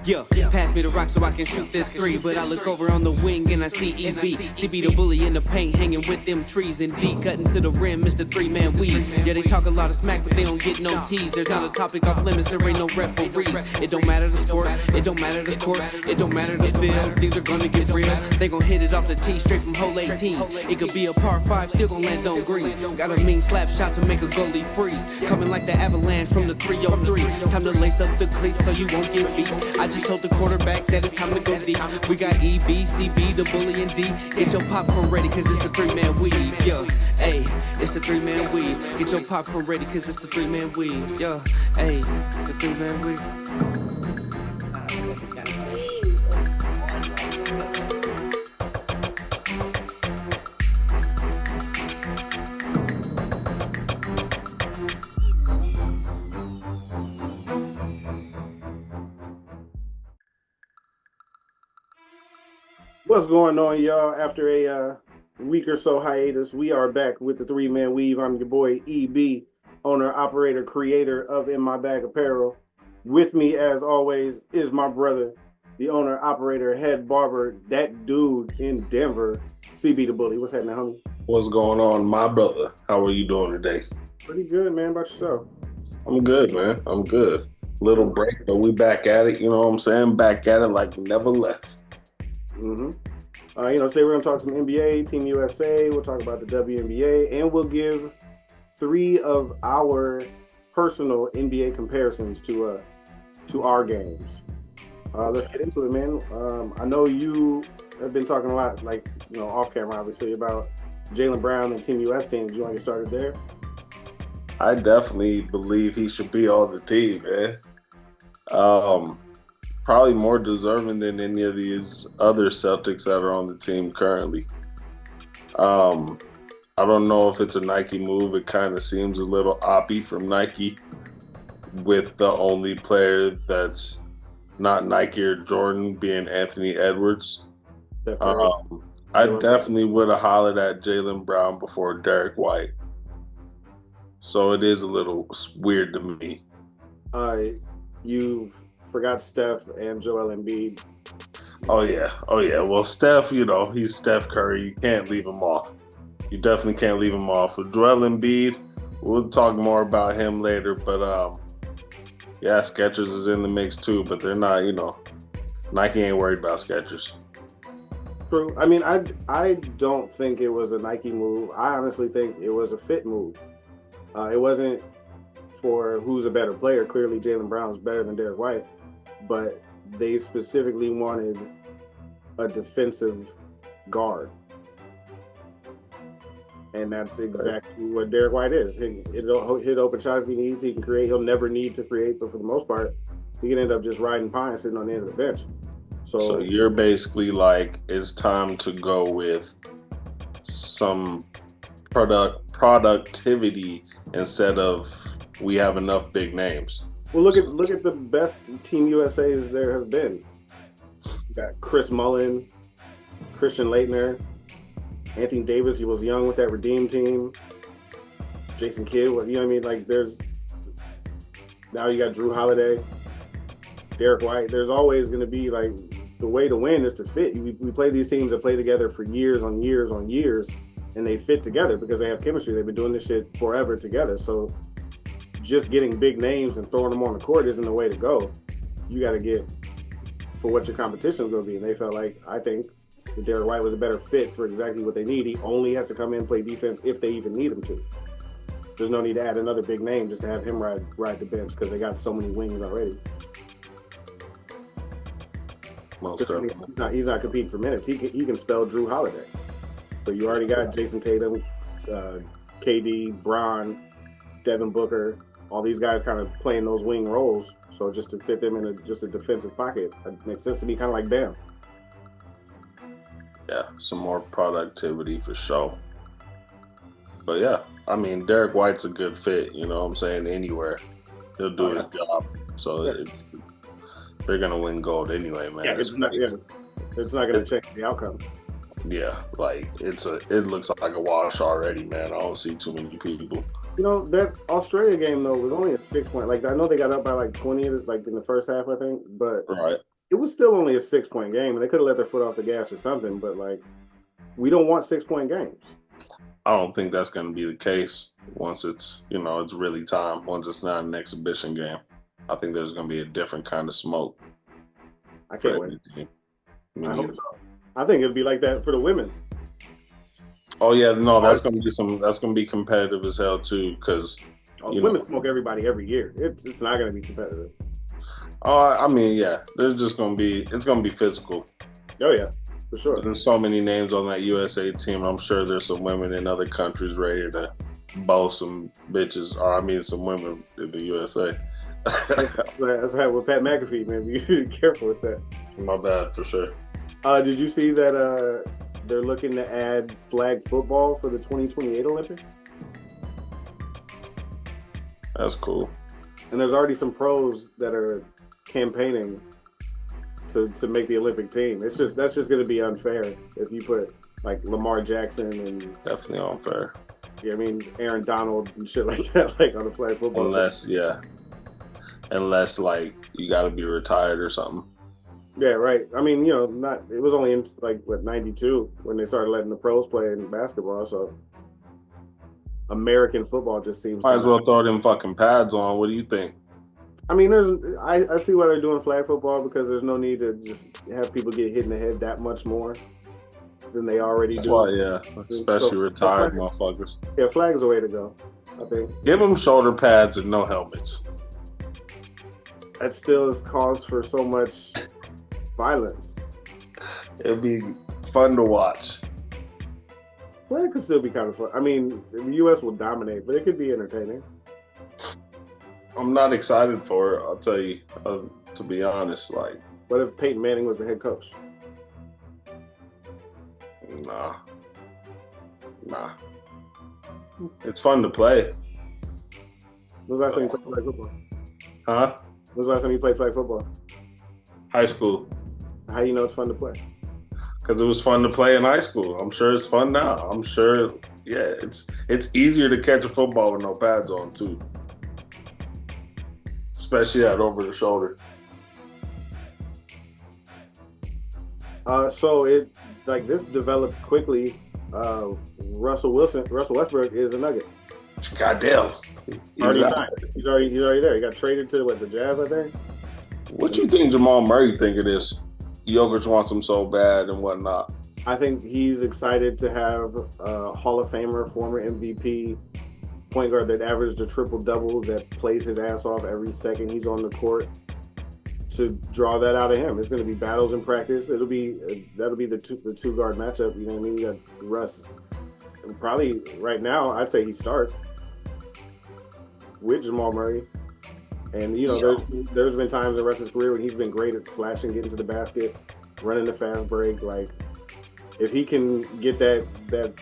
Yeah, pass me the rock so I can shoot this three. But I look over on the wing and I see EB, CB DaBully in the paint, hanging with them trees. And D cutting to the rim, Mr. Three-Man weed. Yeah, they talk a lot of smack, but they don't get no tease. There's not a topic off limits, there ain't no referees. It don't matter the sport, it don't matter the court, it don't matter the field. Things are gonna get real. They gon' hit it off the tee, straight from hole 18. It could be a par 5, still gon' land on green. Got a mean slap shot to make a goalie freeze. Coming like the avalanche from the 303. Time to lace up the cleats so you won't get beat. I just told the quarterback that it's time to go deep. We got E, B, C, B, DaBully, and D. Get your popcorn ready, cause it's the three-man weed. Yeah, ayy, it's the three-man weed. Get your popcorn ready, cause it's the three-man weed. Yeah, ayy, the three-man weed. What's going on, y'all? After a week or so hiatus, we are back with the three-man weave. I'm your boy EB, owner, operator, creator of In My Bag Apparel. With me, as always, is my brother, the owner, operator, head barber, that dude in Denver, CB DaBully. What's happening, homie? What's going on, my brother? How are you doing today? Pretty good, man. About yourself? I'm good, man. I'm good. Little break, but we back at it. You know what I'm saying? Back at it like we never left. Mm-hmm. Today we're going to talk some NBA, Team USA. We'll talk about the WNBA, and we'll give 3 of our personal NBA comparisons to our games. Let's get into it, man. I know you have been talking a lot, off camera, obviously, about Jaylen Brown and Team US team. Do you want to get started there? I definitely believe he should be on the team, man. Probably more deserving than any of these other Celtics that are on the team currently. I don't know if it's a Nike move. It kind of seems a little oppy from Nike with the only player that's not Nike or Jordan being Anthony Edwards. I definitely would have hollered at Jaylen Brown before Derek White. So it is a little weird to me. You forgot Steph and Joel Embiid. Oh yeah. Well, Steph, he's Steph Curry. You can't leave him off. You definitely can't leave him off. With Joel Embiid, we'll talk more about him later. But Skechers is in the mix too. But they're not. Nike ain't worried about Skechers. True. I mean, I don't think it was a Nike move. I honestly think it was a fit move. It wasn't for who's a better player. Clearly, Jaylen Brown is better than Derek White. But they specifically wanted a defensive guard. And that's exactly what Derek White is. He'll hit open shots if he needs. He can create. He'll never need to create, but for the most part, he can end up just riding pine sitting on the end of the bench. So you're basically like, it's time to go with some productivity instead of we have enough big names. Well, look at the best Team USAs there have been. You got Chris Mullin, Christian Laettner, Anthony Davis. He was young with that Redeem team. Jason Kidd. You know what I mean? Now you got Drew Holiday, Derek White. There's always going to be the way to win is to fit. We play these teams that play together for years on years on years, and they fit together because they have chemistry. They've been doing this shit forever together. So just getting big names and throwing them on the court isn't the way to go. You got to get for what your competition is going to be. And they felt I think that Derek White was a better fit for exactly what they need. He only has to come in and play defense if they even need him to. There's no need to add another big name just to have him ride the bench because they got so many wings already. He's not competing for minutes. He can spell Drew Holiday. So you already got Jason Tatum, KD, Bron, Devin Booker, all these guys kind of playing those wing roles. So just to fit them in just a defensive pocket, it makes sense to me, kind of like Bam. Yeah, some more productivity for sure. But yeah, I mean, Derek White's a good fit, you know what I'm saying, anywhere. He'll do his job. So they're gonna win gold anyway, man. Yeah, it's not gonna change the outcome. Yeah, like it looks like a wash already, man. I don't see too many people. You know, that Australia game though was only a 6-point. Like I know they got up by like 20, like in the first half, I think, but Right. it was still only a 6-point game, and they could have let their foot off the gas or something. But like, we don't want 6-point games. I don't think that's going to be the case once it's it's really time. Once it's not an exhibition game, I think there's going to be a different kind of smoke. I can't wait. I hope Either. so. I think it'd be like that for the women. Oh yeah, no, that's going to be that's going to be competitive as hell too, because women smoke everybody every year. It's not going to be competitive. I mean, yeah, it's going to be physical. Oh yeah, for sure. There's so many names on that USA team. I'm sure there's some women in other countries ready to bow some bitches, or I mean, some women in the USA. That's how with Pat McAfee, man. Be careful with that. My bad, for sure. Did you see that they're looking to add flag football for the 2028 Olympics? That's cool. And there's already some pros that are campaigning to make the Olympic team. That's just going to be unfair if you put like Lamar Jackson and Definitely unfair. yeah, I mean Aaron Donald and shit like that, like on the flag football. Unless like you got to be retired or something. Yeah, right. I mean, it was only in like what 92 when they started letting the pros play in basketball. So American football just seems. Might as well throw them fucking pads on. What do you think? I mean, I see why they're doing flag football because there's no need to just have people get hit in the head that much more than they already That's do. why, yeah, especially retired motherfuckers. Yeah, flag's the way to go, I think. Give them shoulder pads and no helmets. That still is cause for so much violence. It'd be fun to watch. Flag could still be kind of fun. I mean, the U.S. will dominate, but it could be entertaining. I'm not excited for it. I'll tell you, to be honest. Like, What if Peyton Manning was the head coach? nah. It's fun to play, When was the last time you played flag football? huh? When was the last time you played flag football? High school, How do you know it's fun to play? because it was fun to play in high school. I'm sure it's fun now. I'm sure, yeah, it's easier to catch a football with no pads on too, especially at over the shoulder. So this developed quickly. Russell Westbrook is a Nugget. Goddamn. Already signed. He's already there. He got traded to the Jazz, I think. What you think Jamal Murray think of this? Jokic wants him so bad and whatnot. I think he's excited to have a Hall of Famer, former MVP, point guard that averaged a triple-double, that plays his ass off every second he's on the court, to draw that out of him. It's going to be battles in practice. That'll be the two guard matchup. You know what I mean? You got Russ. Probably right now, I'd say he starts with Jamal Murray. And there's been times in Russ's career when he's been great at slashing, getting to the basket, running the fast break. Like, if he can get that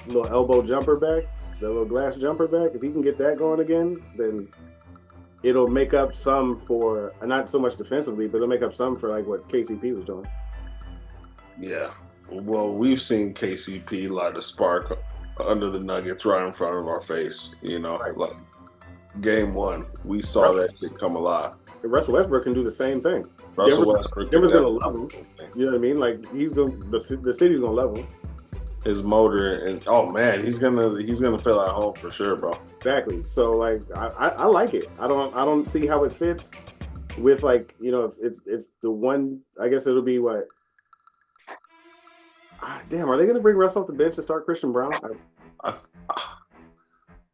little elbow jumper back, the little glass jumper back, if he can get that going again, then it'll make up some for, not so much defensively, but it'll make up some for like what KCP was doing. Yeah. Well, we've seen KCP light a spark under the Nuggets right in front of our face. Right. Like game one, we saw that shit come alive. And Russell Westbrook can do the same thing. Westbrook. Denver's gonna love him. You know what I mean? Like the city's gonna love him. His motor and oh man, he's gonna feel at home for sure, bro. Exactly. So like I like it. I don't see how it fits with like if it's the one. I guess it'll be what. Damn, are they gonna bring Russ off the bench to start Christian Brown?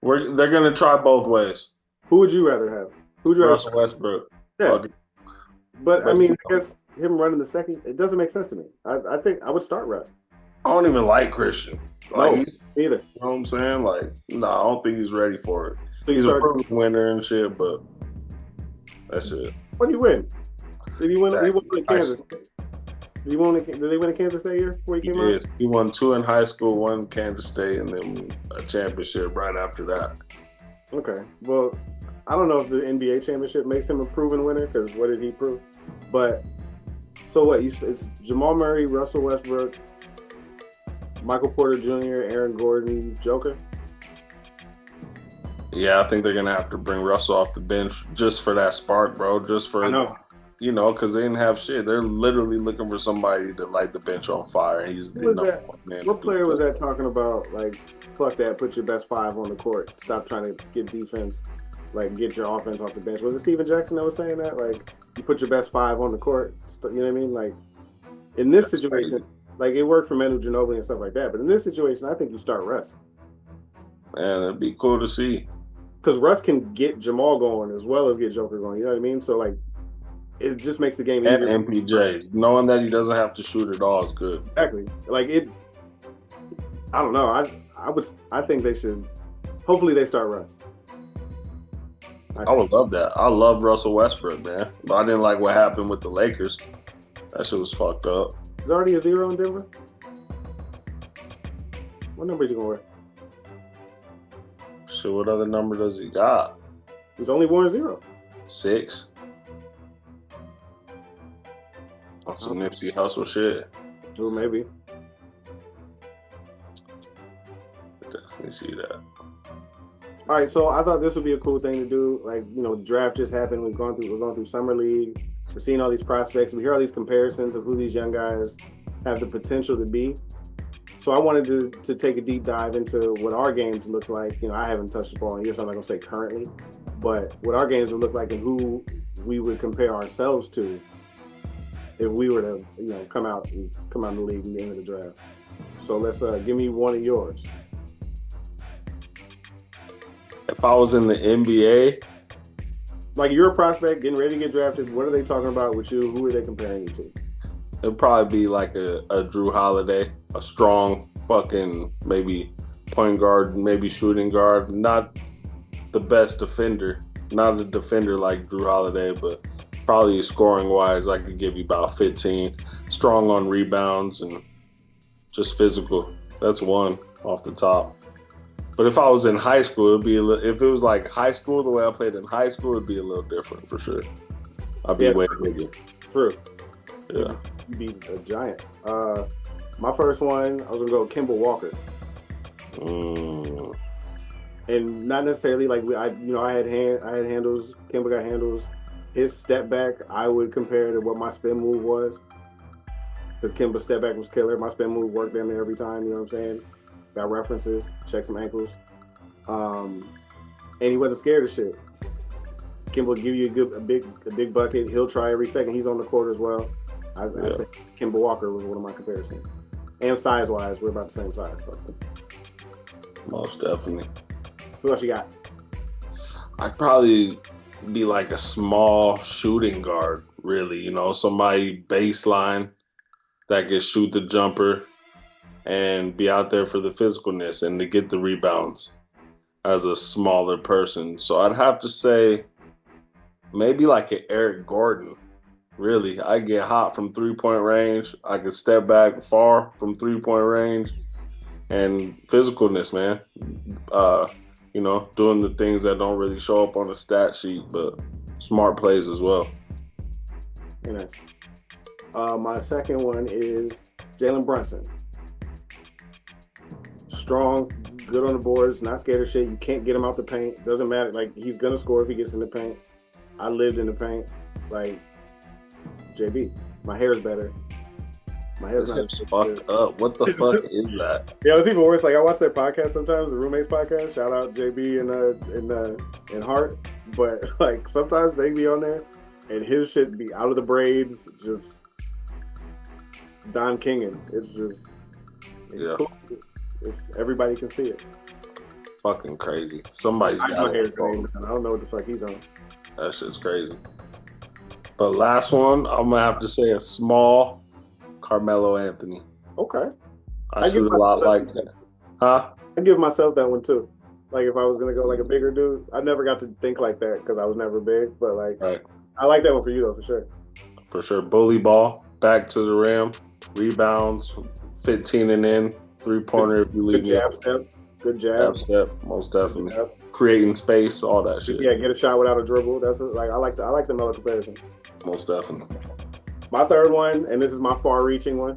They're gonna try both ways. Who would you rather have? Who'd you rather? Russell Westbrook. Yeah. Okay. But I mean, I guess him running the second, it doesn't make sense to me. I think I would start Russ. I don't even like Christian. Like, No, either. You know what I'm saying? Like, no, I don't think he's ready for it. So He's a perfect winner and shit, but that's it. What did he win? Did he win? He won in High Kansas. school. Did they win in Kansas that year before he He came out? did. He won 2 in high school, 1 in Kansas State, and then a championship right after that. Okay. Well, I don't know if the NBA championship makes him a proven winner, because what did he prove? But so what? It's Jamal Murray, Russell Westbrook, Michael Porter Jr., Aaron Gordon, Joker. Yeah, I think they're gonna have to bring Russell off the bench just for that spark, bro. Just for I know. Because they didn't have shit. They're literally looking for somebody to light the bench on fire. He's the number one man. What player was that talking about? Like, fuck that. Put your best 5 on the court. Stop trying to get defense. Like, get your offense off the bench. Was it Steven Jackson that was saying that? Like, you put your best 5 on the court. You know what I mean? Like, in this situation, like, it worked for Manu Ginobili and stuff like that. But in this situation, I think you start Russ. Man, it'd be cool to see. Because Russ can get Jamal going as well as get Joker going. You know what I mean? So, like, it just makes the game easier. And MPJ, knowing that he doesn't have to shoot at all is good. Exactly. Like, I don't know. I think they should. Hopefully, they start Russ. I would love that. I love Russell Westbrook, man. But I didn't like what happened with the Lakers. That shit was fucked up. Is there already a 0 in Denver? What number is he gonna wear? Shit, what other number does he got? He's only worn 0. 6. On some Nipsey Hussle shit. Or maybe. Definitely see that. All right, so I thought this would be a cool thing to do. Like, the draft just happened. We're going through summer league. We're seeing all these prospects. We hear all these comparisons of who these young guys have the potential to be. So I wanted to take a deep dive into what our games look like. I haven't touched the ball in years, so I'm not gonna say currently, but what our games would look like and who we would compare ourselves to if we were to, come out in the league and the end of the draft. So let's give me one of yours. If I was in the NBA, like, you're a prospect getting ready to get drafted, what are they talking about with you? Who are they comparing you to? it'd probably be like a Drew Holiday, a strong fucking maybe point guard, maybe shooting guard. Not the best defender, not a defender like Drew Holiday, but probably scoring wise, I could give you about 15. Strong on rebounds and just physical. That's one off the top. But if I was in high school, if it was like high school, the way I played in high school, it'd be a little different for sure. I'd be way bigger. True. Yeah. You'd be a giant. My first one, I was gonna go Kemba Walker. And not necessarily like I had handles. Kemba got handles. His step back, I would compare to what my spin move was. Because Kemba's step back was killer. My spin move worked damn near every time. You know what I'm saying? Got references. Check some ankles. And he wasn't scared of shit. Kemba will give you a big bucket. He'll try every second he's on the court as well. I say Kemba Walker was one of my comparisons. And size-wise, we're about the same size. So. Most definitely. Who else you got? I'd probably be like a small shooting guard, really. Somebody baseline that can shoot the jumper and be out there for the physicalness and to get the rebounds as a smaller person. So I'd have to say maybe like an Eric Gordon. Really, I get hot from 3-point range. I can step back far from 3-point range, and physicalness, man. Doing the things that don't really show up on the stat sheet, but smart plays as well. Very nice. My second one is Jalen Brunson. Strong, good on the boards, not scared of shit. You can't get him out the paint. Doesn't matter. Like, he's gonna score if he gets in the paint. I lived in the paint. Like, JB, my hair's better. My hair's not fucked up. What the fuck is that? Yeah, it was even worse. Like, I watch their podcast sometimes, the Roommates podcast. Shout out JB and Hart. But like, sometimes they be on there, and his shit be out of the braids, just Don Kingin. It's cool. Everybody can see it. Fucking crazy. Somebody's got it. I don't know what the fuck he's on. That shit's crazy. But last one, I'm gonna have to say a small Carmelo Anthony. Okay. I shoot a lot like that. Huh? I give myself that one too. Like, if I was gonna go like a bigger dude, I never got to think like that because I was never big. But like, right. I like that one for you though, for sure. For sure. Bully ball, back to the rim, rebounds, 15 and in, 3-pointer if you leave me. Good jab step, most definitely. Creating space, all that shit. Yeah, get a shot without a dribble. That's like I like the Melo comparison. Most definitely. My third one, and this is my far-reaching one,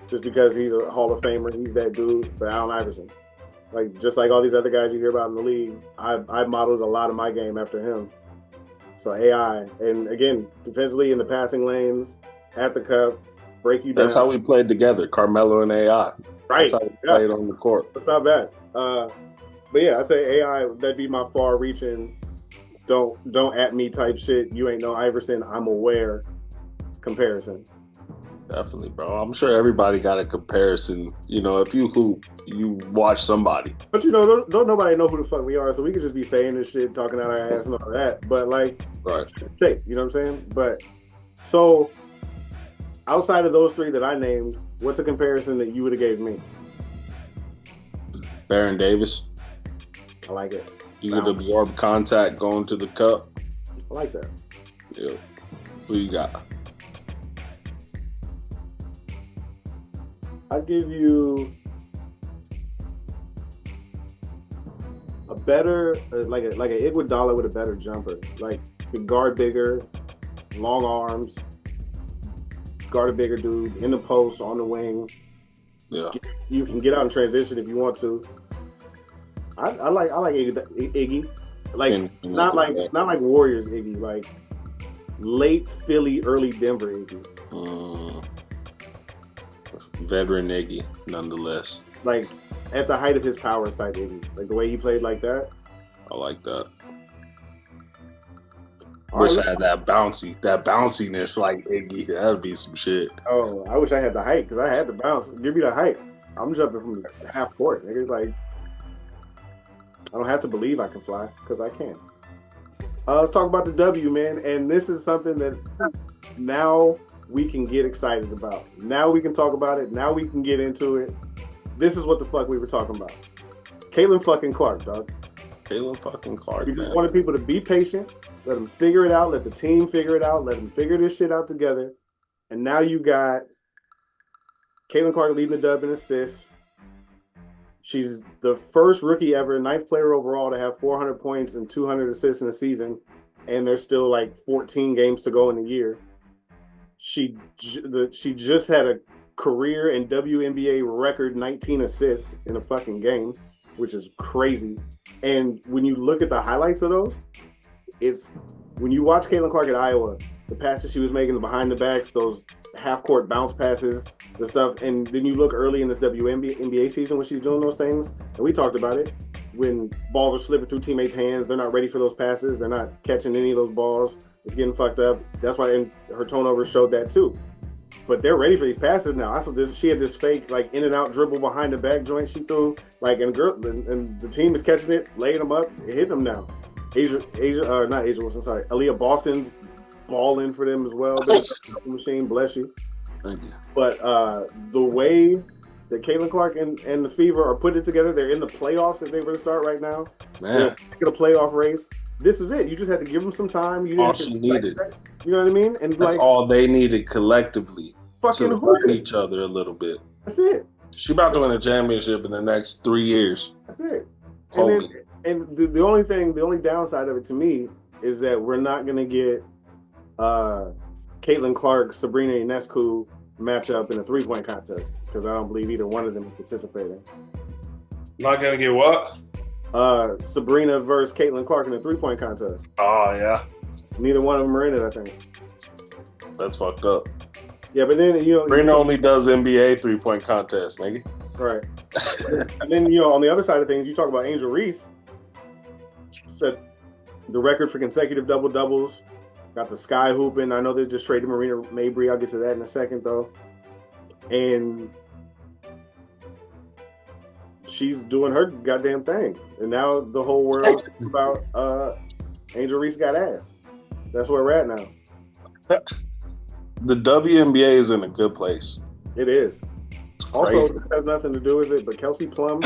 just because he's a Hall of Famer. He's that dude, but Allen Iverson. Like, just like all these other guys you hear about in the league, I modeled a lot of my game after him. So AI, and again, defensively in the passing lanes, at the cup, break you down. That's how we played together, Carmelo and AI. Right. That's how we played on the court. That's not bad. But yeah, I'd say AI, that'd be my far-reaching, don't at me type shit. You ain't no Iverson, I'm aware comparison. Definitely, bro. I'm sure everybody got a comparison. You know, if you hoop, you watch somebody. But you know, don't nobody know who the fuck we are, so we could just be saying this shit, talking out our ass and all that. But like, right. Tape, you know what I'm saying? But so outside of those three that I named, what's a comparison that you would have gave me? Baron Davis. I like it. You could absorb contact going to the cup. I like that. Yeah. Who you got? I'll give you a better, like an Iguodala with a better jumper. Like, the guard bigger, long arms, guard a bigger dude, in the post, on the wing. Yeah. You can get out and transition if you want to. I like Iggy. Like, not like Warriors Iggy, like late Philly, early Denver Iggy. Veteran Iggy, nonetheless. Like, at the height of his powers type Iggy. Like, the way he played like that. I like that. Wish I had that bounciness like Iggy. That'd be some shit. Oh, I wish I had the height, because I had the bounce. Give me the height. I'm jumping from the half court, nigga. Like, I don't have to believe I can fly, because I can. Let's talk about the W, man. And this is something that now we can get excited about. Now we can talk about it. Now we can get into it. This is what the fuck we were talking about. Caitlin fucking Clark, dog. Caitlin fucking Clark, We just wanted people to be patient. Let them figure it out. Let the team figure it out. Let them figure this shit out together. And now you got Caitlin Clark leading the dub in assists. She's the first rookie ever, 9th player overall to have 400 points and 200 assists in a season. And there's still like 14 games to go in the year. She just had a career and WNBA record 19 assists in a fucking game, which is crazy. And when you look at the highlights of those, it's when you watch Caitlin Clark at Iowa, the passes she was making, the behind the backs, those half-court bounce passes, the stuff, and then you look early in this WNBA season when she's doing those things, and we talked about it, when balls are slipping through teammates' hands, they're not ready for those passes, they're not catching any of those balls, it's getting fucked up. That's why, and her turnovers showed that too. But they're ready for these passes now. I saw this. She had this fake, like, in and out dribble behind the back joint she threw, like, and the team is catching it, laying them up, hitting them now. Aaliyah Boston's balling for them as well. Machine, bless you. Thank you. But the way that Caitlin Clark and the Fever are putting it together, they're in the playoffs if they were to start right now. Man, get a playoff race. This is it. You just had to give them some time. You needed. You know what I mean? And that's all they needed collectively. Fucking to learn each other a little bit. That's it. She about to win a championship in the next 3 years. That's it. Holy. And the only downside of it to me is that we're not gonna get Caitlin Clark, Sabrina Ionescu matchup in a 3-point contest, because I don't believe either one of them is participating. Not gonna get what? Sabrina versus Caitlin Clark in a 3-point contest. Oh yeah. Neither one of them are in it, I think. That's fucked up. Yeah, but then Sabrina only does NBA 3-point contest, nigga. Right. And then on the other side of things, you talk about Angel Reese. Set the record for consecutive double-doubles. Got the sky hooping. I know they just traded Marina Mabry. I'll get to that in a second, though. And she's doing her goddamn thing. And now the whole world is about Angel Reese got ass. That's where we're at now. The WNBA is in a good place. It is. Also, this has nothing to do with it, but Kelsey Plum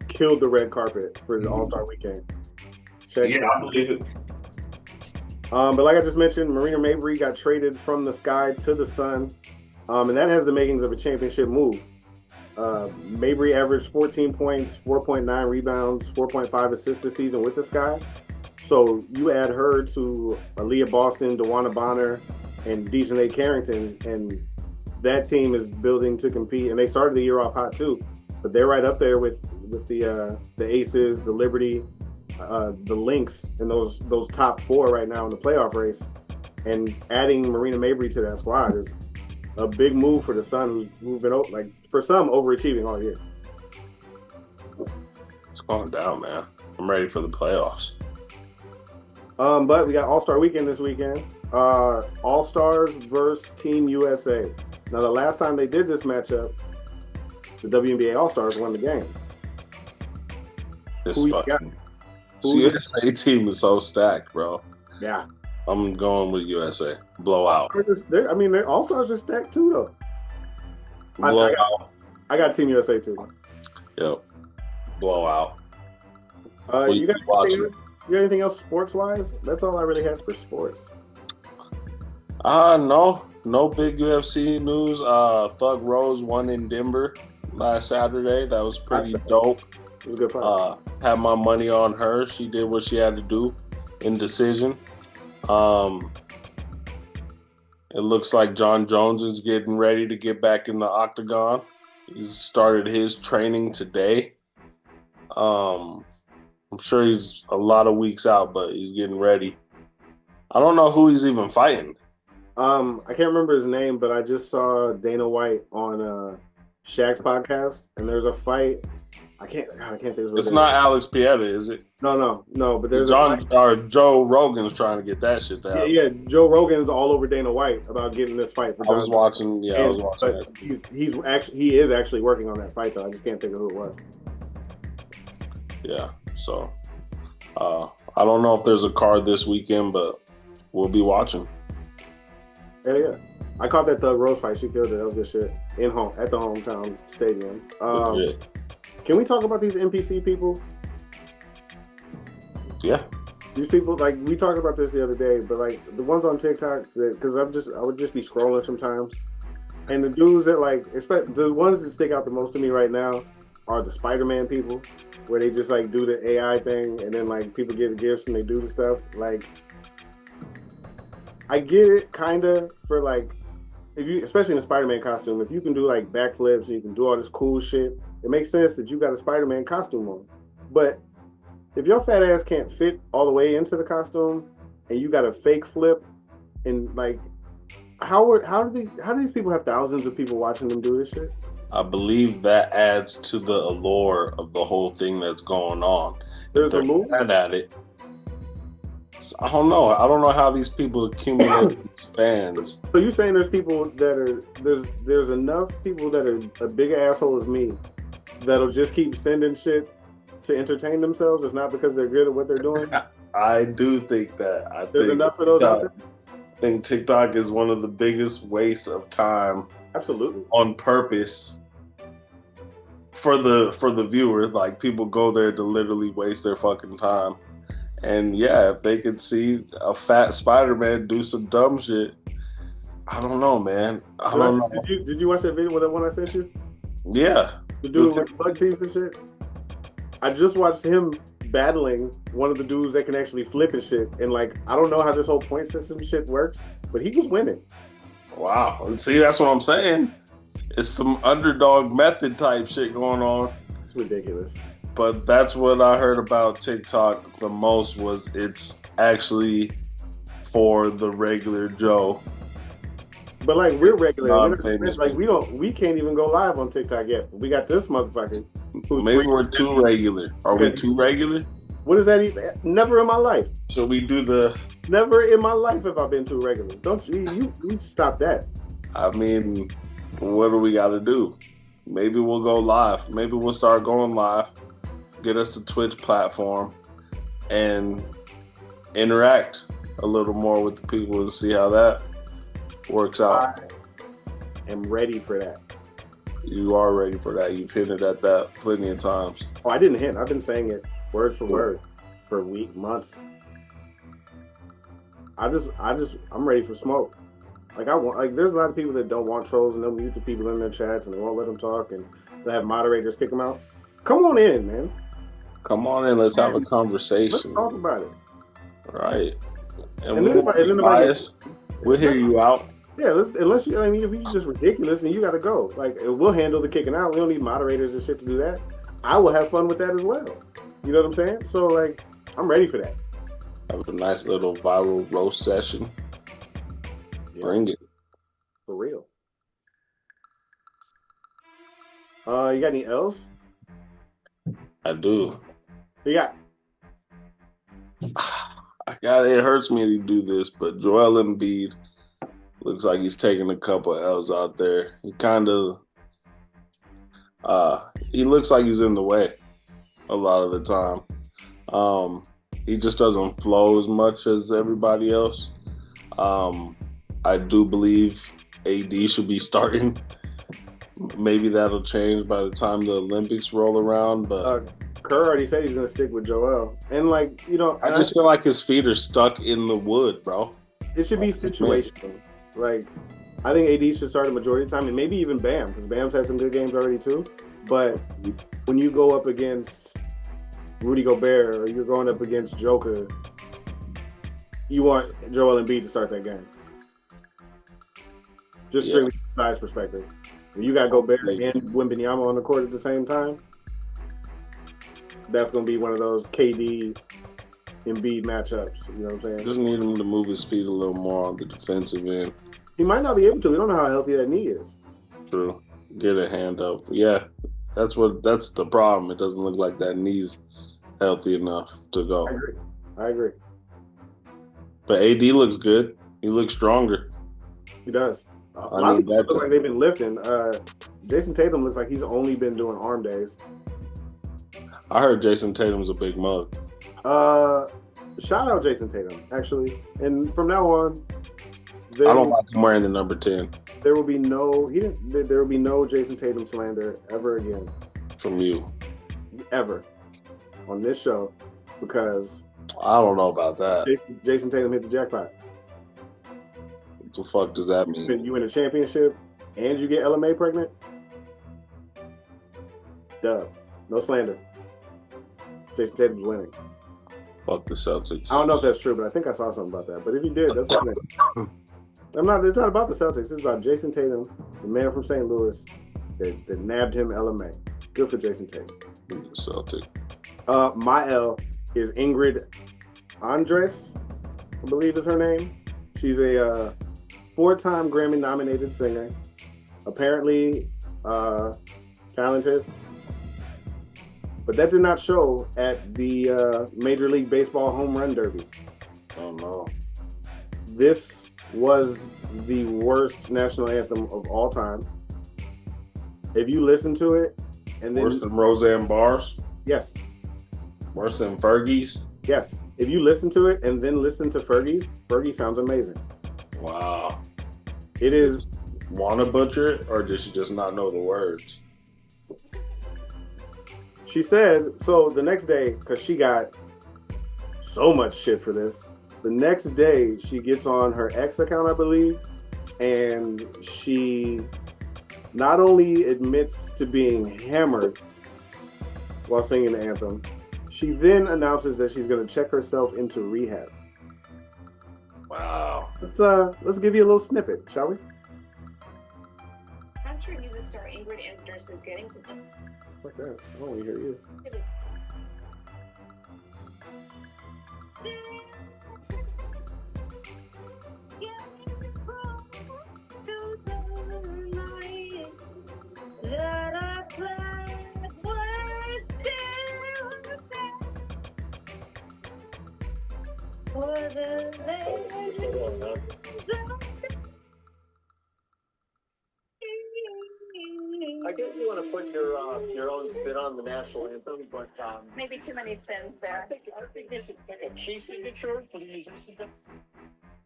killed the red carpet for the All-Star Weekend. I believe it. But like I just mentioned, Marina Mabry got traded from the Sky to the Sun, and that has the makings of a championship move. Mabry averaged 14 points, 4.9 rebounds, 4.5 assists this season with the Sky. So you add her to Aaliyah Boston, DeWanna Bonner, and Dejounte Carrington, and that team is building to compete. And they started the year off hot too, but they're right up there with the Aces, the Liberty, the Lynx, and those top four right now in the playoff race. And adding Marina Mabry to that squad is a big move for the Sun, who's been like for some overachieving all year. It's calm down, man. I'm ready for the playoffs. But we got All-Star Weekend this weekend. All-Stars versus Team USA. Now, the last time they did this matchup, the WNBA All-Stars won the game. This USA team is so stacked, bro. Yeah. I'm going with USA. Blowout. Their All-Stars are stacked too, though. Blowout. I got Team USA too. Yep. Blowout. You got anything else sports-wise? That's all I really have for sports. No big UFC news. Thug Rose won in Denver last Saturday. That was pretty dope. It was a good fight. Had my money on her. She did what she had to do in decision. It looks like John Jones is getting ready to get back in the octagon. He's started his training today. I'm sure he's a lot of weeks out, but he's getting ready. I don't know who he's even fighting. I can't remember his name, but I just saw Dana White on Shaq's podcast, and there's a fight. I can't think of it. It's not Alex Pieta, is it? No. But there's Joe Rogan's trying to get that shit down. Yeah. Joe Rogan's all over Dana White about getting this fight for John. I was watching that. He is actually working on that fight though. I just can't think of who it was. Yeah. So, I don't know if there's a card this weekend, but we'll be watching. Hell yeah. I caught that Thug Rose fight. She killed it. That was good shit. At the hometown stadium. Can we talk about these NPC people? Yeah. These people, like, we talked about this the other day, but like the ones on TikTok, because I would just be scrolling sometimes, and the dudes that the ones that stick out the most to me right now are the Spider-Man people, where they just like do the AI thing, and then like people get the gifts and they do the stuff. Like, I get it, kinda, for like, if you, especially in a Spider-Man costume, if you can do like backflips and you can do all this cool shit, it makes sense that you got a Spider-Man costume on. But if your fat ass can't fit all the way into the costume and you got a fake flip, and like, how do these people have thousands of people watching them do this shit? I believe that adds to the allure of the whole thing that's going on. There's a move at it. I don't know. I don't know how these people accumulate fans. So you're saying there's people that are there's enough people that are a big asshole as me that'll just keep sending shit to entertain themselves? It's not because they're good at what they're doing? I do think that. There's enough of those out there? I think TikTok is one of the biggest wastes of time. Absolutely. On purpose for the viewer. Like, people go there to literally waste their fucking time. And yeah, if they could see a fat Spider-Man do some dumb shit, I don't know, man. I don't know. Did you watch that video with that one I sent you? Yeah. The dude with bug teeth and shit? I just watched him battling one of the dudes that can actually flip and shit. And like, I don't know how this whole point system shit works, but he was winning. Wow. See, that's what I'm saying. It's some underdog method type shit going on. It's ridiculous. But that's what I heard about TikTok the most, was it's actually for the regular Joe. But like, we're regular. We can't even go live on TikTok yet. We got this motherfucker. Maybe we're too regular. Are we too regular? What does that even? Never in my life. Should we do the? Never in my life have I been too regular. Don't you stop that. I mean, what do we got to do? Maybe we'll go live. Maybe we'll start going live. Get us a Twitch platform and interact a little more with the people and see how that works out. I am ready for that. You are ready for that. You've hinted at that plenty of times. Oh, I didn't hint. I've been saying it word for word for months. I'm ready for smoke. There's a lot of people that don't want trolls and they'll mute the people in their chats and they won't let them talk and they have moderators kick them out. Come on in, man. Come on in. Let's have a conversation. Let's talk about it. Right. And then We'll hear you out. Yeah, unless you, I mean, if you're just ridiculous and you got to go, like we'll handle the kicking out. We don't need moderators and shit to do that. I will have fun with that as well. You know what I'm saying? So like, I'm ready for that. Have a nice little viral roast session. Yeah. Bring it. For real. You got any L's? I do. You got? It hurts me to do this, but Joel Embiid looks like he's taking a couple L's out there. He kind of, he looks like he's in the way a lot of the time. He just doesn't flow as much as everybody else. I do believe AD should be starting. Maybe that'll change by the time the Olympics roll around, but Kerr already said he's going to stick with Joel. And like, you know, I just feel like his feet are stuck in the wood, bro. It should be situational. Like, I think AD should start a majority of the time, and maybe even Bam, because Bam's had some good games already too. But when you go up against Rudy Gobert or you're going up against Joker, you want Joel Embiid to start that game. Just strictly from size perspective. When you got Gobert and Wembanyama on the court at the same time, that's going to be one of those KD Embiid matchups. You know what I'm saying? Just need him to move his feet a little more on the defensive end. He might not be able to. We don't know how healthy that knee is. True. Get a hand up. Yeah, that's the problem. It doesn't look like that knee's healthy enough to go. I agree. But AD looks good. He looks stronger. He does. A lot of people look like they've been lifting. Jason Tatum looks like he's only been doing arm days. I heard Jason Tatum's a big mug. Shout out Jason Tatum, actually. And from now on, I don't like him wearing the number 10. There will be no Jason Tatum slander ever again. From you. Ever. On this show, because I don't know about that. Jason Tatum hit the jackpot. What the fuck does that mean? You win a championship and you get LMA pregnant? Duh. No slander. Jason Tatum's winning. Fuck the Celtics. I don't know if that's true, but I think I saw something about that. But if he did, that's his name. It's not about the Celtics. It's about Jason Tatum, the man from St. Louis that nabbed him LMA. Good for Jason Tatum. Celtic. My L is Ingrid Andress, I believe is her name. She's a 4-time Grammy-nominated singer. Apparently talented. But that did not show at the Major League Baseball Home Run Derby. Oh, no. This was the worst national anthem of all time. If you listen to it, and then worse than Roseanne Barr's? Yes. Worse than Fergie's? Yes. If you listen to it and then listen to Fergie's, Fergie sounds amazing. Wow. It is. Want to butcher it, or did she just not know the words? She said, so the next day, because she got so much shit for this, the next day she gets on her X account, I believe, and she not only admits to being hammered while singing the anthem, she then announces that she's going to check herself into rehab. Wow. Let's give you a little snippet, shall we? Country music star Ingrid Andress is getting something. It's like that. I don't want to hear you. I guess you want to put your own spin on the national anthem, but Maybe too many spins there. I think they should pick a key signature for the musicians.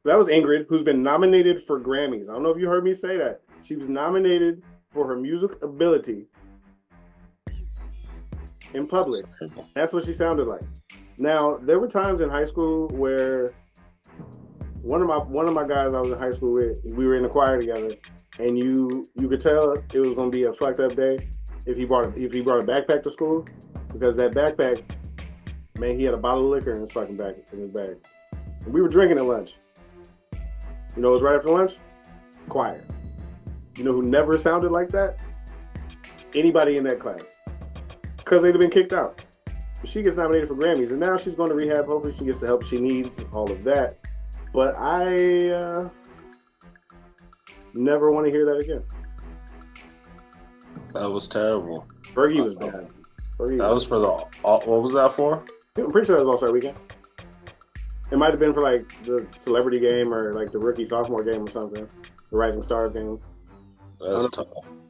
That was Ingrid, who's been nominated for Grammys. I don't know if you heard me say that. She was nominated for her music ability in public. That's what she sounded like. Now, there were times in high school where one of my guys I was in high school with, we were in the choir together, and you could tell it was going to be a fucked up day if he brought a backpack to school, because that backpack, man, he had a bottle of liquor in his fucking bag in his bag. And we were drinking at lunch. You know what's right after lunch? Choir. You know who never sounded like that? Anybody in that class. Because they'd have been kicked out. She gets nominated for Grammys, and now she's going to rehab. Hopefully she gets the help she needs, all of that. But I never want to hear that again. That was terrible. Fergie was bad. That was for the, what was that for? I'm pretty sure that was All-Star Weekend. It might have been for like the celebrity game or like the rookie sophomore game or something. The Rising Stars game. That's tough.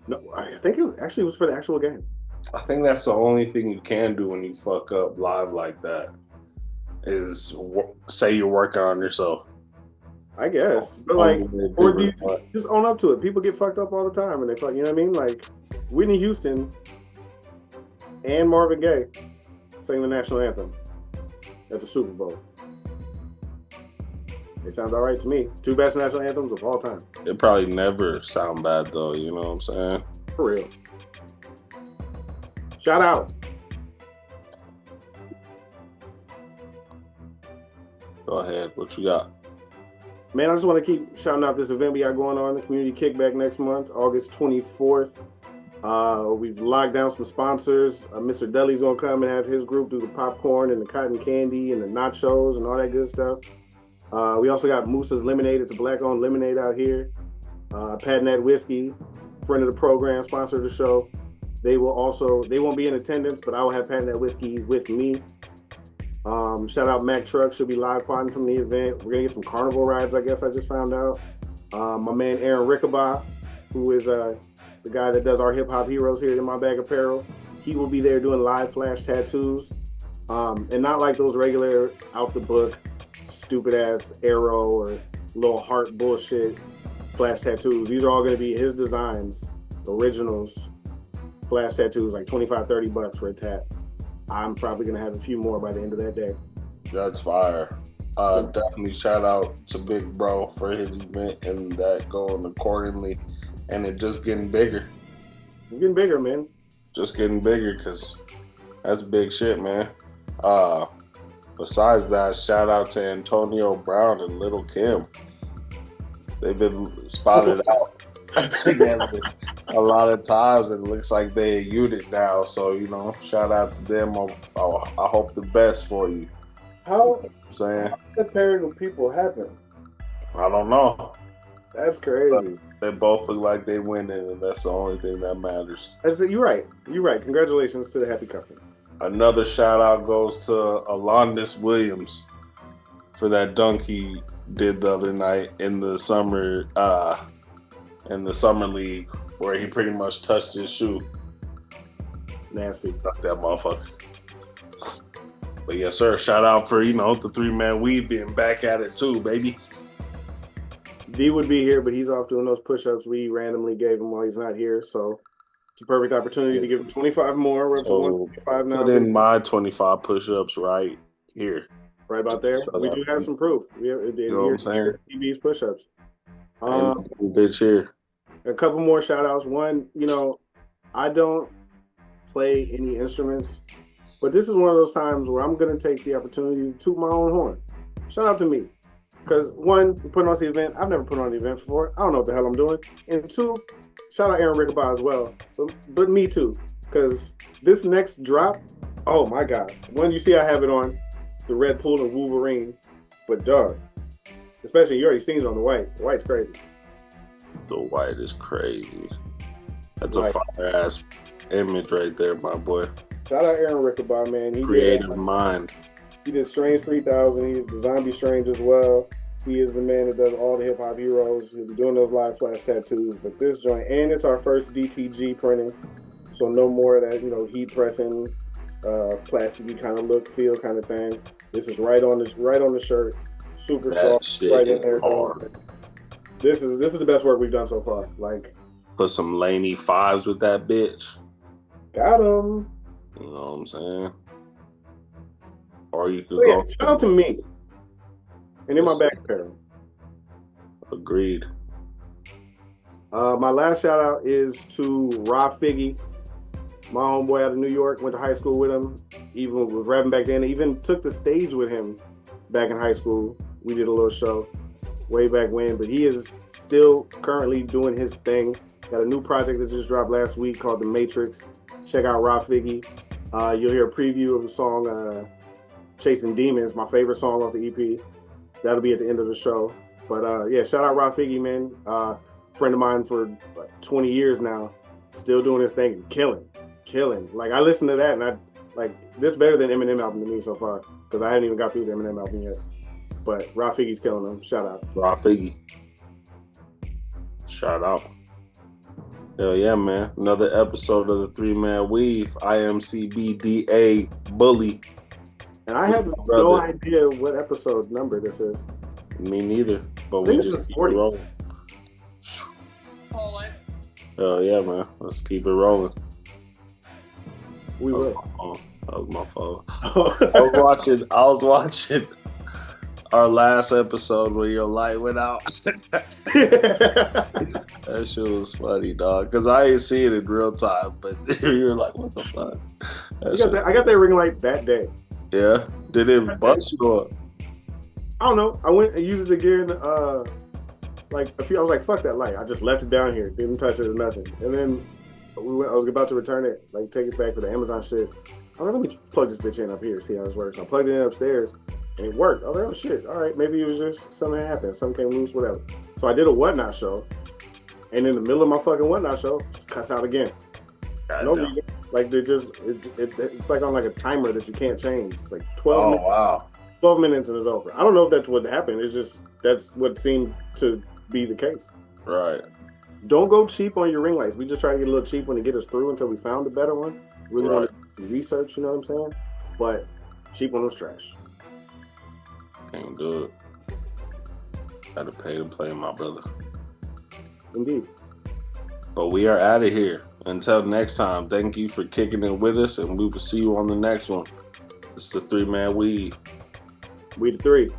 No, I think it actually was for the actual game. I think that's the only thing you can do when you fuck up live like that is say you're working on yourself. I guess. But like, or do you just own up to it? People get fucked up all the time and they fuck, you know what I mean? Like Whitney Houston and Marvin Gaye sang the national anthem at the Super Bowl. They sound all right to me. Two best national anthems of all time. It probably never sound bad though, you know what I'm saying? For real. Shout out. Go ahead. What you got? Man, I just want to keep shouting out this event we got going on, the Community Kickback next month, August 24th. We've locked down some sponsors. Mr. Deli's going to come and have his group do the popcorn and the cotton candy and the nachos and all that good stuff. We also got Moose's Lemonade. It's a black-owned lemonade out here. Pat Nat Whiskey, friend of the program, sponsor of the show. They won't be in attendance, but I will have Pat Nat Whiskey with me. Shout out Mac Truck, she'll be live potting from the event. We're gonna get some carnival rides, I guess I just found out. My man Aaron Rickabaugh, who is the guy that does our hip hop heroes here in My Bag Apparel, he will be there doing live flash tattoos. And not like those regular out the book, stupid ass arrow or little heart bullshit flash tattoos. These are all gonna be his designs, originals, flash tattoos, like $25-$30 for a tat. I'm probably going to have a few more by the end of that day. That's fire. Definitely shout out to Big Bro for his event and that going accordingly. And it just getting bigger. It's getting bigger, man. Just getting bigger because that's big shit, man. Besides that, shout out to Antonio Brown and Little Kim. They've been spotted out together a lot of times, and it looks like they a unit now. So, you know, shout out to them. I hope the best for you. How that pairing of people happen? I don't know. That's crazy. They both look like they winning, and that's the only thing that matters. You're right. You're right. Congratulations to the happy couple. Another shout out goes to Alondis Williams for that dunk he did the other night in the summer league, where he pretty much touched his shoe. Nasty. Fuck that motherfucker. But yes, sir. Shout out for, the three-man weave being back at it too, baby. D would be here, but he's off doing those push-ups we randomly gave him while he's not here. So it's a perfect opportunity to give him 25 more. We're up to 125 now. Put in my 25 push-ups right here. Right about there. We do have some proof. We have, you know what I'm saying? CB's push-ups. Bitch here. A couple more shout-outs. One, I don't play any instruments, but this is one of those times where I'm going to take the opportunity to toot my own horn. Shout out to me. Because one, we're putting on the event. I've never put on an event before. I don't know what the hell I'm doing. And two, shout out Aaron Rickabaugh as well. But me too. Because this next drop, oh my God. One, you see I have it on the red pool and Wolverine. But dog, especially you already seen it on the white. The white's crazy. The white is crazy. That's Right. a fire-ass image right there, my boy. Shout out Aaron Rickabaugh, man. He Creative mind. He did Strange 3000. He did the Zombie Strange as well. He is the man that does all the hip hop heroes. He'll be doing those live flash tattoos. But this joint, and it's our first DTG printing, so no more of that, heat pressing, plasticky kind of look, feel kind of thing. This is right on the shirt, super soft, right in there. This is the best work we've done so far. Like, put some Laney 5s with that bitch. Got him. You know what I'm saying? Or you could go. Shout out to me. And in my back apparel. Agreed. My last shout out is to Rah Figgy, my homeboy out of New York. Went to high school with him. Even was rapping back then. Even took the stage with him back in high school. We did a little show. way back when, but he is still currently doing his thing. Got a new project that just dropped last week called The Matrix. Check out Rah Figgy. You'll hear a preview of the song Chasing Demons, my favorite song off the EP. That'll be at the end of the show. But yeah, shout out Rah Figgy, man. Friend of mine for 20 years now, still doing his thing and killing. Like, I listened to that and I like, this better than Eminem album to me so far, because I haven't even got through the Eminem album yet. But Rah Figgy's killing them. Shout out. Rah Figgy. Shout out. Hell yeah, man. Another episode of the 3-Man Weave. I am CB DaBully. And I have no idea what episode number this is. Me neither. But we just keep it rolling. Hell yeah, man. Let's keep it rolling. We will. That was my fault. I was watching our last episode where your light went out. That shit was funny, dog. Because I didn't see it in real time, but you were like, what the fuck? I got that ring light that day. Yeah? Did it bust you up? I don't know. I went and used it again. Like I was like, fuck that light. I just left it down here. Didn't touch it or nothing. And then I was about to return it, like take it back for the Amazon shit. I was like, let me plug this bitch in up here, see how this works. So I plugged it in upstairs and it worked. I was like, oh shit, all right, maybe it was just something happened. Something came loose, whatever. So I did a whatnot show. And in the middle of my fucking whatnot show, just cuts out again. No reason. Like they just, it's like on like a timer that you can't change. It's like 12 minutes. Wow. 12 minutes and it's over. I don't know if that's what happened. It's just, that's what seemed to be the case. Right. Don't go cheap on your ring lights. We just try to get a little cheap one to get us through until we found a better one. Really want to do some research, you know what I'm saying? But cheap one was trash. Ain't good. Gotta pay to play, my brother. Indeed. But we are out of here. Until next time, thank you for kicking it with us, and we will see you on the next one. It's the 3-Man Weave. We the 3.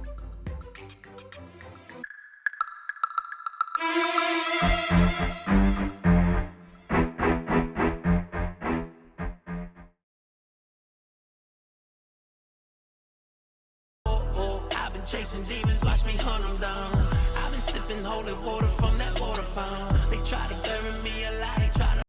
I've been chasing demons, watch me hunt them down. I've been sipping holy water from that water fountain. They try to bury me alive, they try to